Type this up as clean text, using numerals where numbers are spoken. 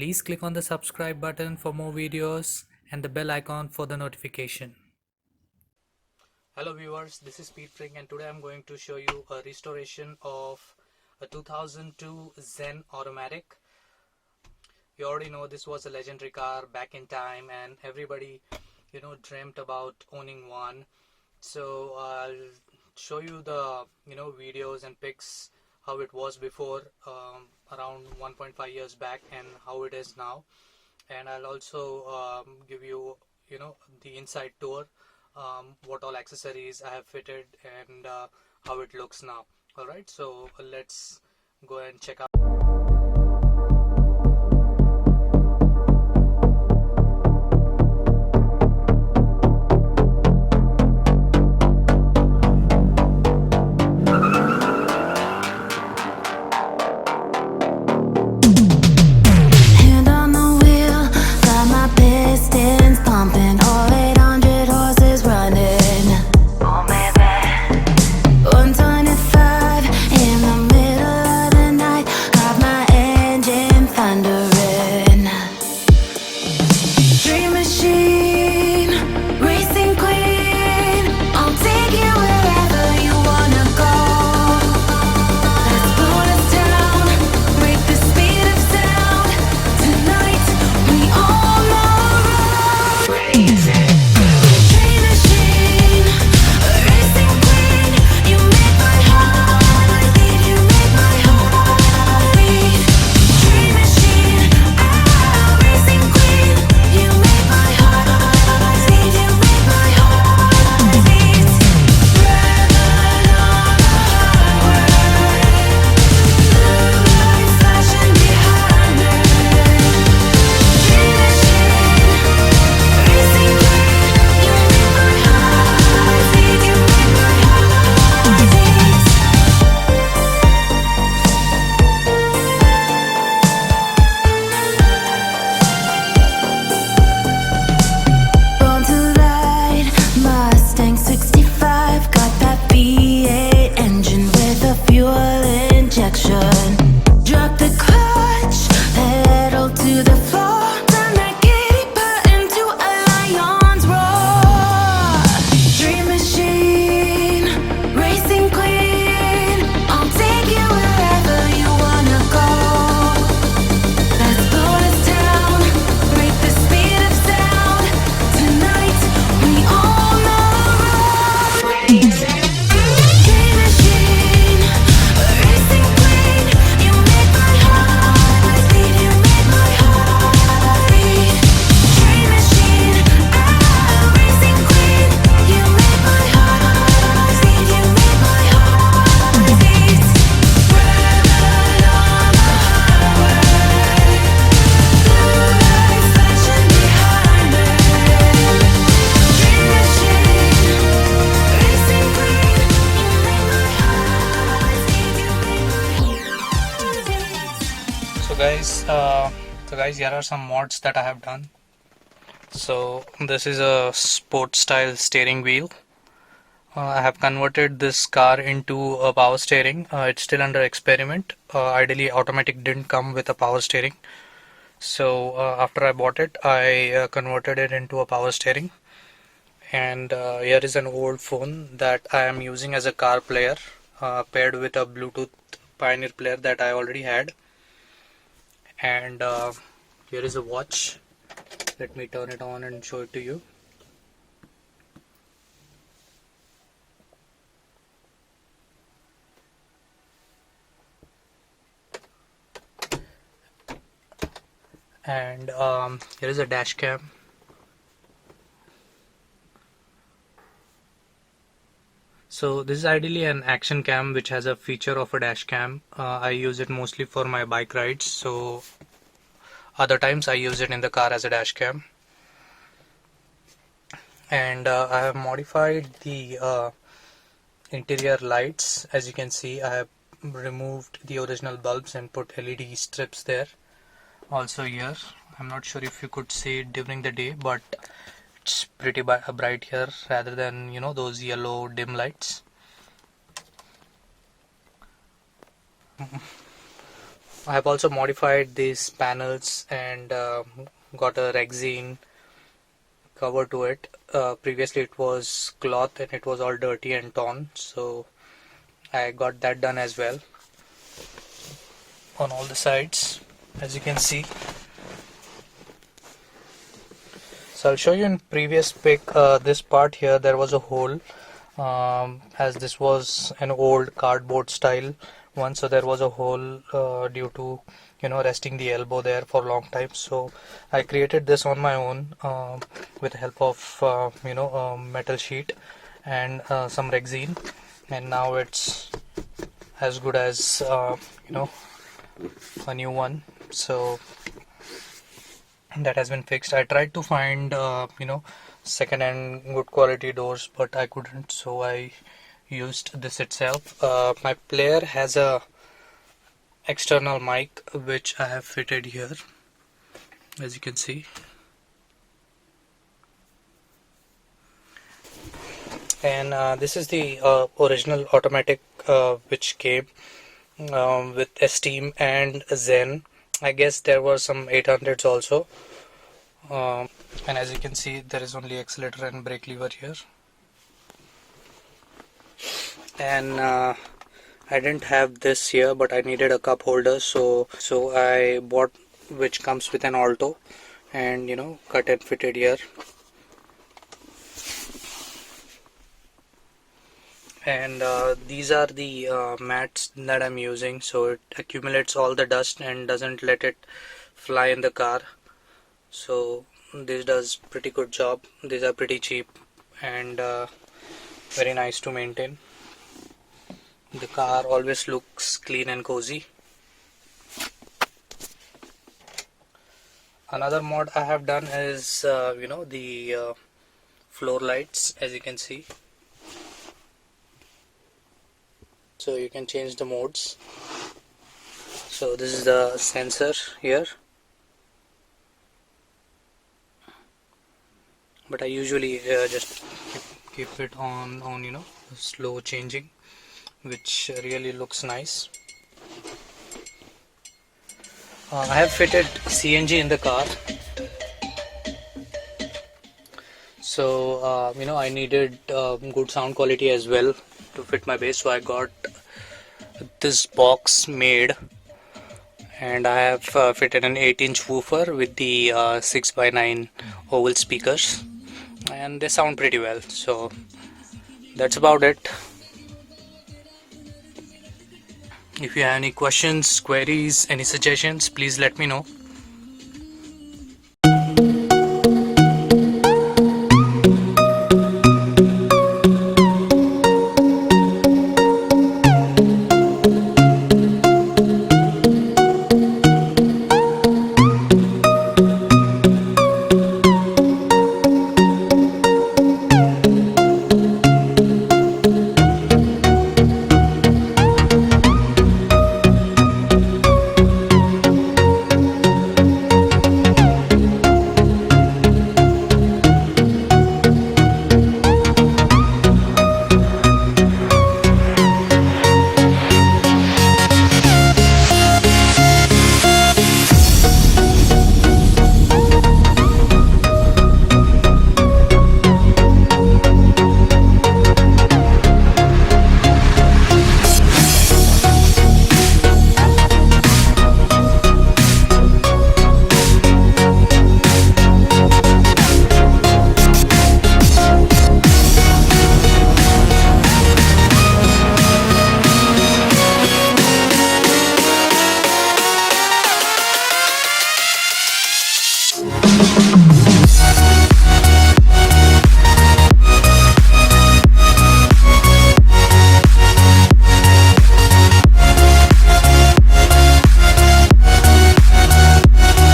Please click on the subscribe button for more videos and the bell icon for the notification. Hello viewers, this is Pete Freak and today I'm going to show you a restoration of a 2002 Zen Automatic. You already know this was a legendary car back in time and everybody dreamt about owning one. So I'll show you the videos and pics how it was before, around 1.5 years back, and how it is now. And I'll also give you the inside tour, what all accessories I have fitted and how it looks now. Alright, so let's go and check out. So guys, here are some mods that I have done. So this is a sport style steering wheel. I have converted this car into a power steering. It's still under experiment. Ideally automatic didn't come with a power steering, so after I bought it I converted it into a power steering. And here is an old phone that I am using as a car player, paired with a Bluetooth Pioneer player that I already had. And here is a watch. Let me turn it on and show it to you. And here is a dash cam. So this is ideally an action cam which has a feature of a dash cam. I use it mostly for my bike rides, so other times I use it in the car as a dash cam. And I have modified the interior lights. As you can see, I have removed the original bulbs and put LED strips there. Also here, I'm not sure if you could see it during the day, but it's pretty bright here rather than those yellow dim lights. I have also modified these panels and got a Rexine cover to it. Previously it was cloth and it was all dirty and torn, so I got that done as well on all the sides, as you can see. So I'll show you in previous pic. This part here, there was a hole, as this was an old cardboard style one, so there was a hole due to, you know, resting the elbow there for a long time. So I created this on my own with the help of metal sheet and some Rexine, and now it's as good as a new one. So that has been fixed. I tried to find second-hand good quality doors, but I couldn't, so I used this itself. My player has a external mic which I have fitted here, as you can see. And this is the original automatic which came with Esteem and Zen. I guess there were some 800s also. And as you can see, there is only accelerator and brake lever here. And I didn't have this here, but I needed a cup holder, so I bought, which comes with an Alto, and cut and fitted here. And these are the mats that I'm using, so it accumulates all the dust and doesn't let it fly in the car. So this does pretty good job. These are pretty cheap and very nice to maintain. The car always looks clean and cozy. Another mod I have done is the floor lights, as you can see. So you can change the modes. So this is the sensor here, but I usually just keep it on slow changing, which really looks nice. I have fitted CNG in the car, so I needed good sound quality as well to fit my bass, so I got this box made, and I have fitted an 8-inch woofer with the 6x9 oval speakers, and they sound pretty well. So that's about it. If you have any questions, queries, any suggestions, please let me know.